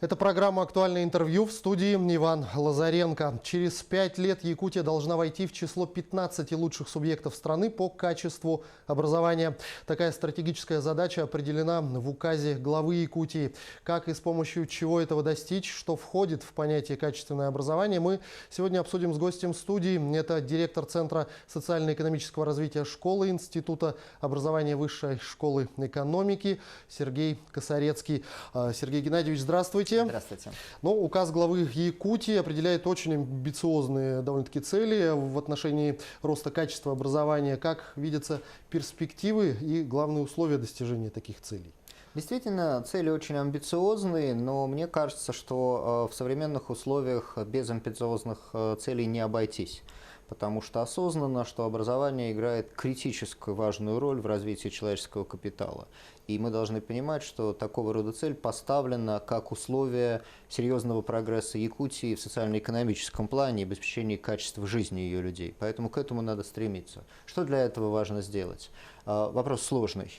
Это программа «Актуальное интервью», в студии Иван Лазаренко. Через 5 лет Якутия должна войти в число 15 лучших субъектов страны по качеству образования. Такая стратегическая задача определена в указе главы Якутии. Как и с помощью чего этого достичь, что входит в понятие «качественное образование», мы сегодня обсудим с гостем студии. Это директор Центра социально-экономического развития школы Института образования Высшей школы экономики Сергей Косарецкий. Сергей Геннадьевич, здравствуйте. Здравствуйте. Ну, указ главы Якутии определяет очень амбициозные довольно-таки цели в отношении роста качества образования. Как видятся перспективы и главные условия достижения таких целей? Действительно, цели очень амбициозные, но мне кажется, что в современных условиях без амбициозных целей не обойтись. Потому что осознанно, что образование играет критическую важную роль в развитии человеческого капитала. И мы должны понимать, что такого рода цель поставлена как условие серьезного прогресса Якутии в социально-экономическом плане и обеспечении качества жизни ее людей. Поэтому к этому надо стремиться. Что для этого важно сделать? Вопрос сложный.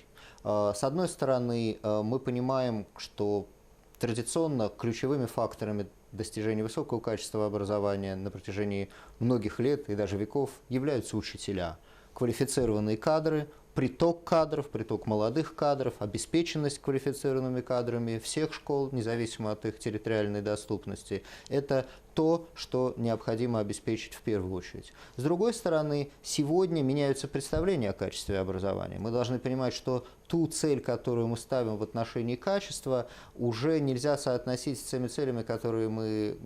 С одной стороны, мы понимаем, что традиционно ключевыми факторами достижения высокого качества образования на протяжении многих лет и даже веков являются учителя, квалифицированные кадры, приток молодых кадров, обеспеченность квалифицированными кадрами всех школ, независимо от их территориальной доступности. Это то, что необходимо обеспечить в первую очередь. С другой стороны, сегодня меняются представления о качестве образования. Мы должны понимать, что ту цель, которую мы ставим в отношении качества, уже нельзя соотносить с теми целями, которые мы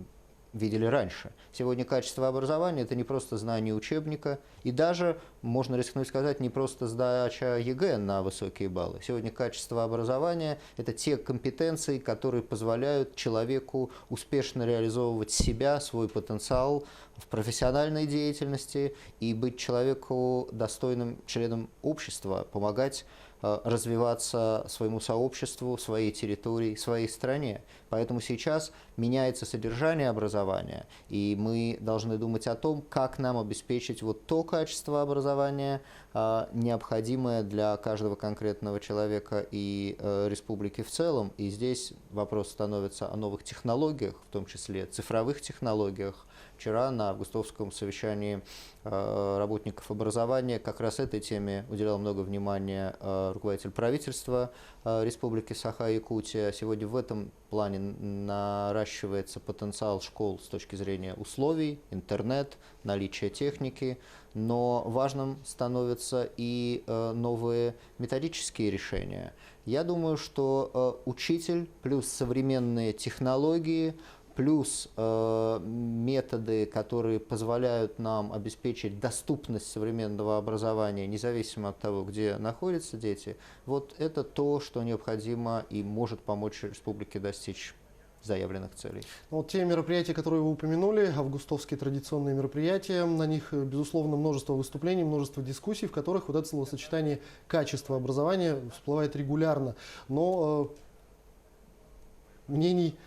видели раньше. Сегодня качество образования – это не просто знание учебника, и даже, можно рискнуть сказать, не просто сдача ЕГЭ на высокие баллы. Сегодня качество образования – это те компетенции, которые позволяют человеку успешно реализовывать себя, свой потенциал в профессиональной деятельности и быть человеку достойным членом общества, помогать развиваться своему сообществу, своей территории, своей стране. Поэтому сейчас меняется содержание образования, и мы должны думать о том, как нам обеспечить вот то качество образования, необходимое для каждого конкретного человека и республики в целом. И здесь вопрос становится о новых технологиях, в том числе цифровых технологиях. Вчера на августовском совещании работников образования как раз этой теме уделял много внимания руководитель правительства Республики Саха-Якутия. Сегодня в этом плане наращивается потенциал школ с точки зрения условий, интернет, наличия техники, но важным становятся и новые методические решения. Я думаю, что учитель плюс современные технологии, плюс методы, которые позволяют нам обеспечить доступность современного образования, независимо от того, где находятся дети, вот это то, что необходимо и может помочь республике достичь заявленных целей. Вот те мероприятия, которые вы упомянули, августовские традиционные мероприятия, на них, безусловно, множество выступлений, множество дискуссий, в которых вот это словосочетание «качество образования» всплывает регулярно. Но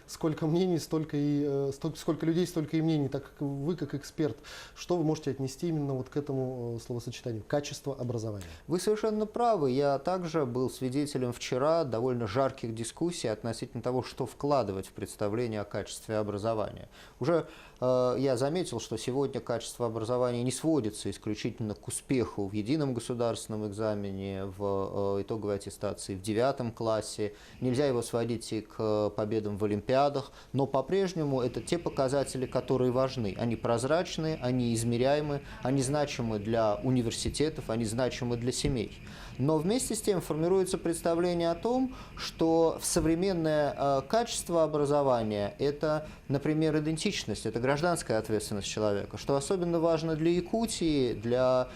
сколько людей, столько и мнений. Так как вы, как эксперт, что вы можете отнести именно вот к этому словосочетанию «качество образования»? Вы совершенно правы. Я также был свидетелем вчера довольно жарких дискуссий относительно того, что вкладывать в представление о качестве образования. Уже я заметил, что сегодня качество образования не сводится исключительно к успеху в едином государственном экзамене, в итоговой аттестации в 9 классе. Нельзя его сводить и к победам в олимпиадах, но по-прежнему это те показатели, которые важны. Они прозрачны, они измеряемы, они значимы для университетов, они значимы для семей. Но вместе с тем формируется представление о том, что современное качество образования – это, например, идентичность, это гражданская ответственность человека, что особенно важно для Якутии, для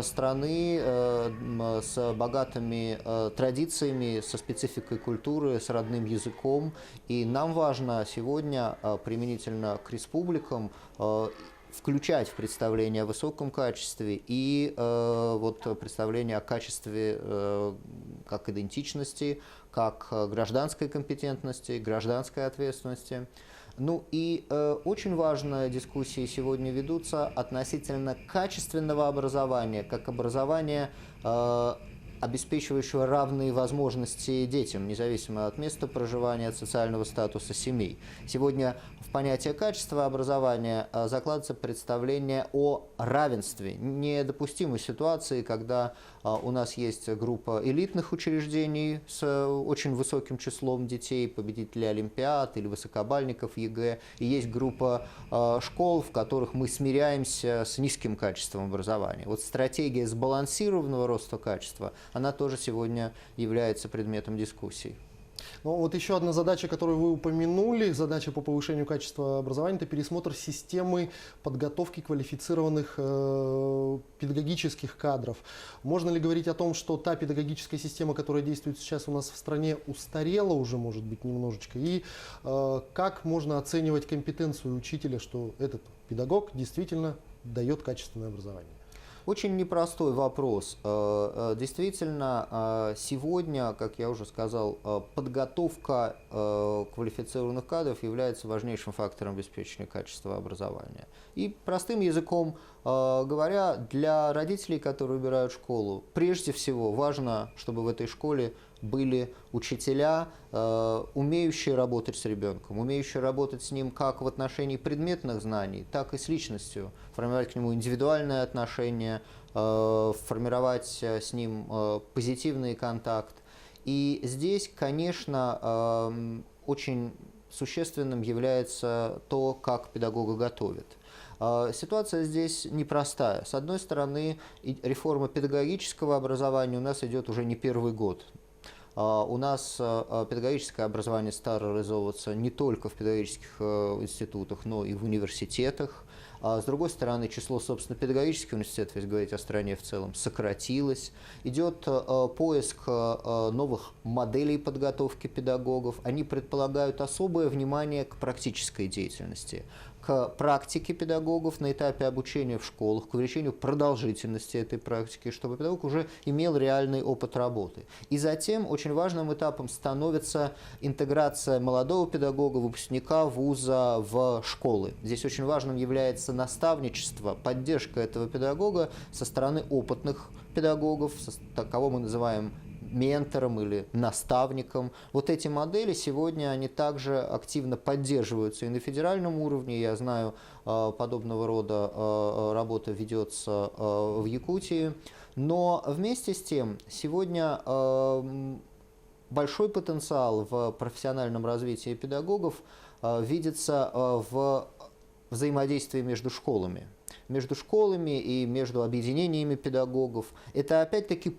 страны с богатыми традициями, со спецификой культуры, с родным языком. И нам важно сегодня применительно к республикам включать в представление о высоком качестве и вот представление о качестве как идентичности, как гражданской компетентности, гражданской ответственности. Ну и очень важные дискуссии сегодня ведутся относительно качественного образования, как образования, обеспечивающего равные возможности детям, независимо от места проживания, от социального статуса семей. Сегодня в понятие качества образования закладывается представление о равенстве. Недопустимой ситуации, когда у нас есть группа элитных учреждений с очень высоким числом детей, победителей олимпиад или высокобальников ЕГЭ, и есть группа школ, в которых мы смиряемся с низким качеством образования. Вот стратегия сбалансированного роста качества, она тоже сегодня является предметом дискуссий. Ну, вот еще одна задача, которую вы упомянули, задача по повышению качества образования, это пересмотр системы подготовки квалифицированных педагогических кадров. Можно ли говорить о том, что та педагогическая система, которая действует сейчас у нас в стране, устарела уже, может быть, немножечко? И как можно оценивать компетенцию учителя, что этот педагог действительно дает качественное образование? Очень непростой вопрос. Действительно, сегодня, как я уже сказал, подготовка квалифицированных кадров является важнейшим фактором обеспечения качества образования. И простым языком говоря, для родителей, которые выбирают школу, прежде всего важно, чтобы в этой школе были учителя, умеющие работать с ребенком, умеющие работать с ним как в отношении предметных знаний, так и с личностью, формировать к нему индивидуальное отношение, формировать с ним позитивный контакт. И здесь, конечно, очень существенным является то, как педагога готовят. Ситуация здесь непростая. С одной стороны, реформа педагогического образования у нас идет уже не первый год. У нас педагогическое образование стало реализовываться не только в педагогических институтах, но и в университетах. С другой стороны, число, собственно, педагогических университетов, если говорить о стране в целом, сократилось. Идет поиск новых моделей подготовки педагогов. Они предполагают особое внимание к практической деятельности, к практике педагогов на этапе обучения в школах, к увеличению продолжительности этой практики, чтобы педагог уже имел реальный опыт работы. И затем очень важным этапом становится интеграция молодого педагога, выпускника вуза в школы. Здесь очень важным является наставничество, поддержка этого педагога со стороны опытных педагогов, кого мы называем ментором или наставником. Вот эти модели сегодня, они также активно поддерживаются и на федеральном уровне. Я знаю, подобного рода работа ведется в Якутии. Но вместе с тем, сегодня большой потенциал в профессиональном развитии педагогов видится в взаимодействии между школами и между объединениями педагогов. Это опять-таки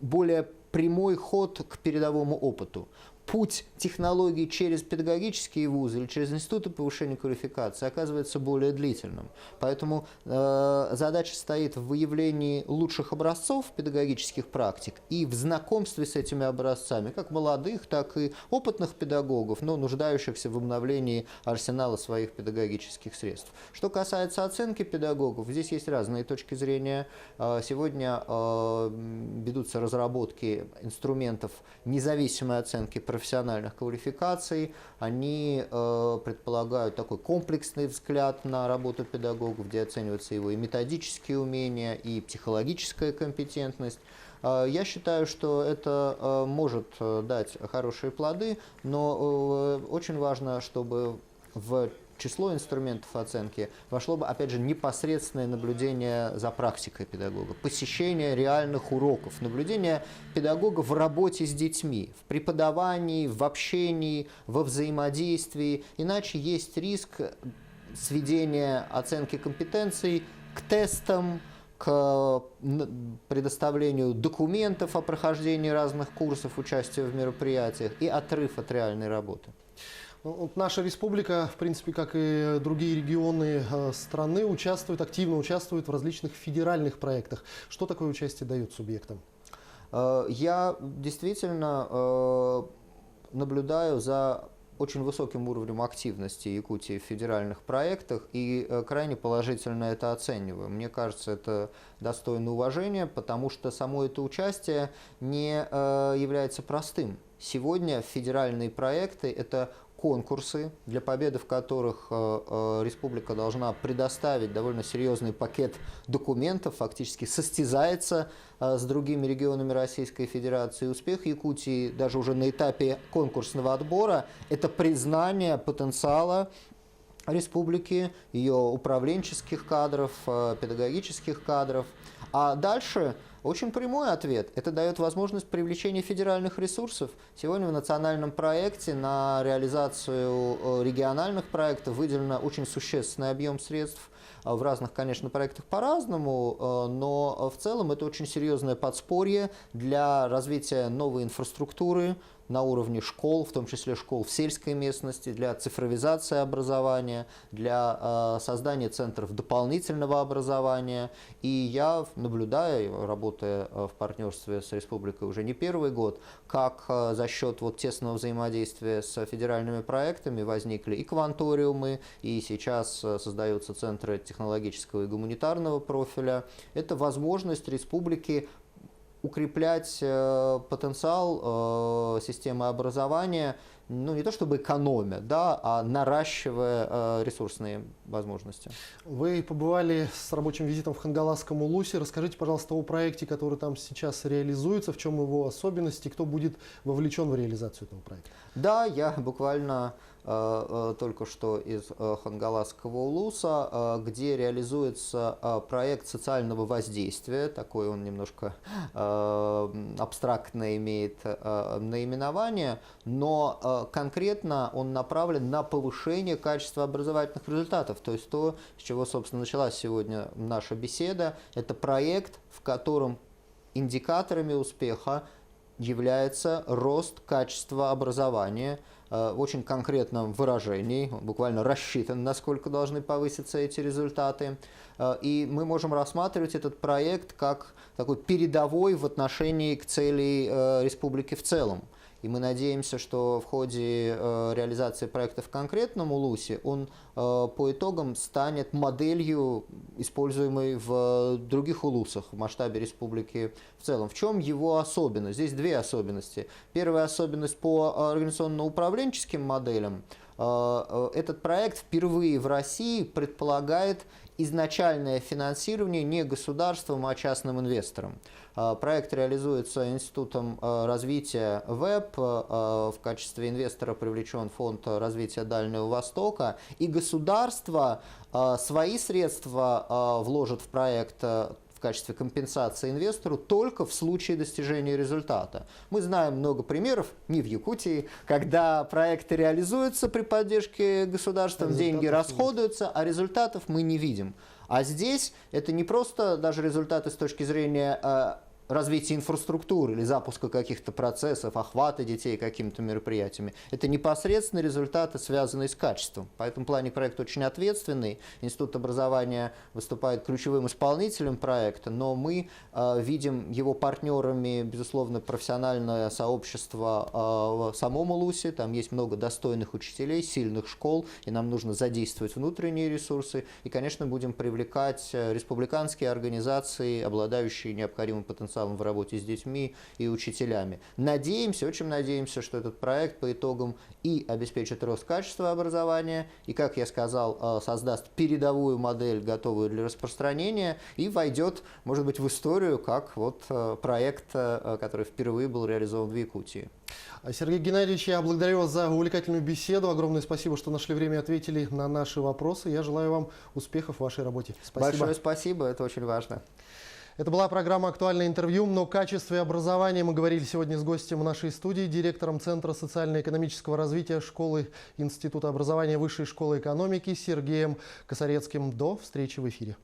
более прямой ход к передовому опыту. Путь технологий через педагогические вузы или через институты повышения квалификации оказывается более длительным. Поэтому задача стоит в выявлении лучших образцов педагогических практик и в знакомстве с этими образцами, как молодых, так и опытных педагогов, но нуждающихся в обновлении арсенала своих педагогических средств. Что касается оценки педагогов, здесь есть разные точки зрения. Сегодня ведутся разработки инструментов независимой оценки профессиональных квалификаций, они предполагают такой комплексный взгляд на работу педагогов, где оцениваются его и методические умения, и психологическая компетентность. Я считаю, что это может дать хорошие плоды, но очень важно, чтобы в число инструментов оценки вошло бы, опять же, непосредственное наблюдение за практикой педагога, посещение реальных уроков, наблюдение педагога в работе с детьми, в преподавании, в общении, во взаимодействии. Иначе есть риск сведения оценки компетенций к тестам, к предоставлению документов о прохождении разных курсов, участия в мероприятиях и отрыв от реальной работы. Наша республика, в принципе, как и другие регионы страны, активно участвует в различных федеральных проектах. Что такое участие дает субъектам? Я действительно наблюдаю за очень высоким уровнем активности Якутии в федеральных проектах и крайне положительно это оцениваю. Мне кажется, это достойно уважения, потому что само это участие не является простым. Сегодня федеральные проекты – это конкурсы, для победы в которых республика должна предоставить довольно серьезный пакет документов, фактически состязается с другими регионами Российской Федерации. Успех Якутии даже уже на этапе конкурсного отбора – это признание потенциала республики, ее управленческих кадров, педагогических кадров. А дальше очень прямой ответ. Это дает возможность привлечения федеральных ресурсов. Сегодня в национальном проекте на реализацию региональных проектов выделено очень существенный объем средств. В разных, конечно, проектах по-разному, но в целом это очень серьезное подспорье для развития новой инфраструктуры на уровне школ, в том числе школ в сельской местности, для цифровизации образования, для создания центров дополнительного образования. И я наблюдаю, работая в партнерстве с республикой уже не первый год, как за счет тесного взаимодействия с федеральными проектами возникли и кванториумы, и сейчас создаются центры технологического и гуманитарного профиля. Это возможность республики укреплять потенциал системы образования, не то чтобы экономя, да, а наращивая ресурсные возможности. Вы побывали с рабочим визитом в Хангаласском Улусе. Расскажите, пожалуйста, о проекте, который там сейчас реализуется, в чем его особенности, кто будет вовлечен в реализацию этого проекта. Да, я буквально только что из Хангаласского Улуса, где реализуется проект социального воздействия, такой он немножко абстрактно имеет наименование, но конкретно он направлен на повышение качества образовательных результатов, то есть то, с чего, собственно, началась сегодня наша беседа, это проект, в котором индикаторами успеха является рост качества образования в очень конкретном выражении, он буквально рассчитан, насколько должны повыситься эти результаты. И мы можем рассматривать этот проект как такой передовой в отношении к цели республики в целом. И мы надеемся, что в ходе реализации проекта в конкретном Улусе он по итогам станет моделью, используемой в других Улусах в масштабе республики в целом. В чем его особенность? Здесь две особенности. Первая особенность по организационно-управленческим моделям. Этот проект впервые в России предполагает изначальное финансирование не государством, а частным инвестором. Проект реализуется Институтом развития ВЭБ. В качестве инвестора привлечен Фонд развития Дальнего Востока. И государство свои средства вложит в проект в качестве компенсации инвестору только в случае достижения результата. Мы знаем много примеров, не в Якутии, когда проекты реализуются при поддержке государства, деньги расходуются, а результатов мы не видим. А здесь это не просто даже результаты с точки зрения развития инфраструктуры или запуска каких-то процессов, охвата детей какими-то мероприятиями. Это непосредственно результаты, связанные с качеством. В этом плане проект очень ответственный. Институт образования выступает ключевым исполнителем проекта, но мы видим его партнерами, безусловно, профессиональное сообщество в самом Улусе. Там есть много достойных учителей, сильных школ, и нам нужно задействовать внутренние ресурсы. И, конечно, будем привлекать республиканские организации, обладающие необходимым потенциалом в работе с детьми и учителями. Надеемся, очень надеемся, что этот проект по итогам и обеспечит рост качества образования, и, как я сказал, создаст передовую модель, готовую для распространения, и войдет, может быть, в историю как проект, который впервые был реализован в Якутии. Сергей Геннадьевич, я благодарю вас за увлекательную беседу. Огромное спасибо, что нашли время и ответили на наши вопросы. Я желаю вам успехов в вашей работе. Спасибо. Большое спасибо, это очень важно. Это была программа «Актуальное интервью». Но о качестве образования мы говорили сегодня с гостем нашей студии, директором Центра социально-экономического развития школы Института образования Высшей школы экономики Сергеем Косарецким. До встречи в эфире.